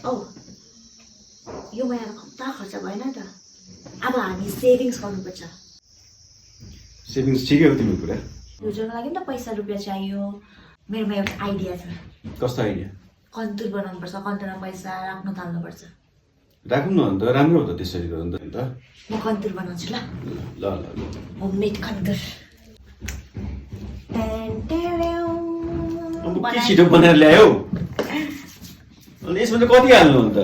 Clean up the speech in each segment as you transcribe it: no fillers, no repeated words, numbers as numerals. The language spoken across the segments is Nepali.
औ यो महिना खत्ता खर्च भएन त अब हामी सेभिङ्स गर्नुपर्छ सेभिङ्स ठिकै हो तिम्रो कुरा फ्युचरको लागि नि त पैसा रुपियाँ चाहियो मेरोमा एउटा आइडिया छ कस्तो आइडिया कन्तुर बनाउनुपर्छ कन्तुरमा पैसा राख्न थाल्नुपर्छ राखौँ न अन्त राम्रो हो त त्यसरी गर्नु त अन्त म कन्तुर बनाउँछु ल ल ल ल होममेड कन्तुर अब के छिटो बनाएर ल्यायो अनि यसमा चाहिँ कति हाल्नु अन्त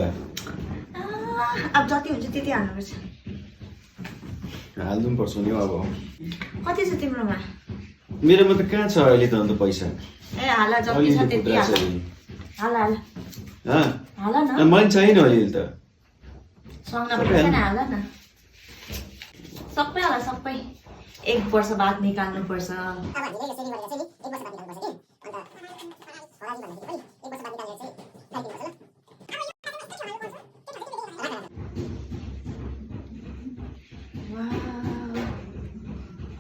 अब जति हुन्छ त्यति हाल्नुपर्छ हाल्नु पर्छ नि अब कति छ तिम्रोमा मेरोमा त कहाँ छ अहिले त अन्त पैसा ए हाल जति छ त्यति हाल हाल हाल हाल न मैले छैन अहिले त सँगै पैसा नि हाल न सबै हाल सबै 1 वर्ष बाद निकाल्नु पर्छ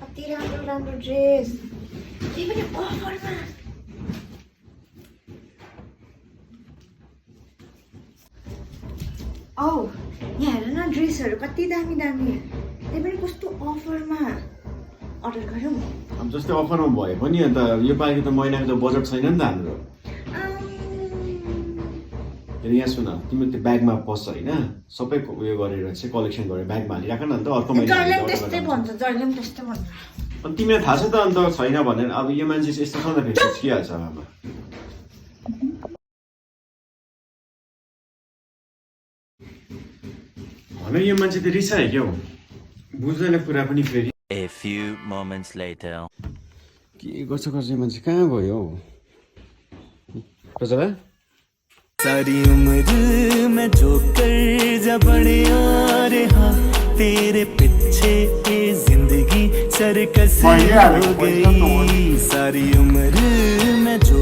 कति राम्रो राम्रो ड्रेस त्यही पनि अफरमा औ यहाँ हेर न ड्रेसहरू कति दामी दामी त्यही पनि कस्तो अफरमा अर्डर गरौँ अब जस्तै अफरमा भए पनि अन्त यो पालि त महिनाको त बजेट छैन नि त हाम्रो हेर यहाँ सुन तिम्रो त्यो ब्यागमा पस्छ होइन सबै उयो गरेर चाहिँ कलेक्सन गरेर ब्यागमा हालिराख न अन्त अर्को महिना जहिले पनि त्यस्तै भन्छ जहिले पनि त्यस्तै भन्छ अनि तिमीलाई थाहा छ त अन्त छैन भनेर अब यो मान्छे चाहिँ यस्तो सधैँ फेरि सोचिहाल्छ अब होइन यो मान्छे त रिसायो क्या हो बुझ्दैन कुरा पनि फेरि A few moments later. के गर्छ यो मान्छे कहाँ गयो हौ सारी उम्र मैं जो कर जा बड़े आ रहा तेरे पीछे ये जिंदगी सर्कस हो गई सारी उम्र मैं जो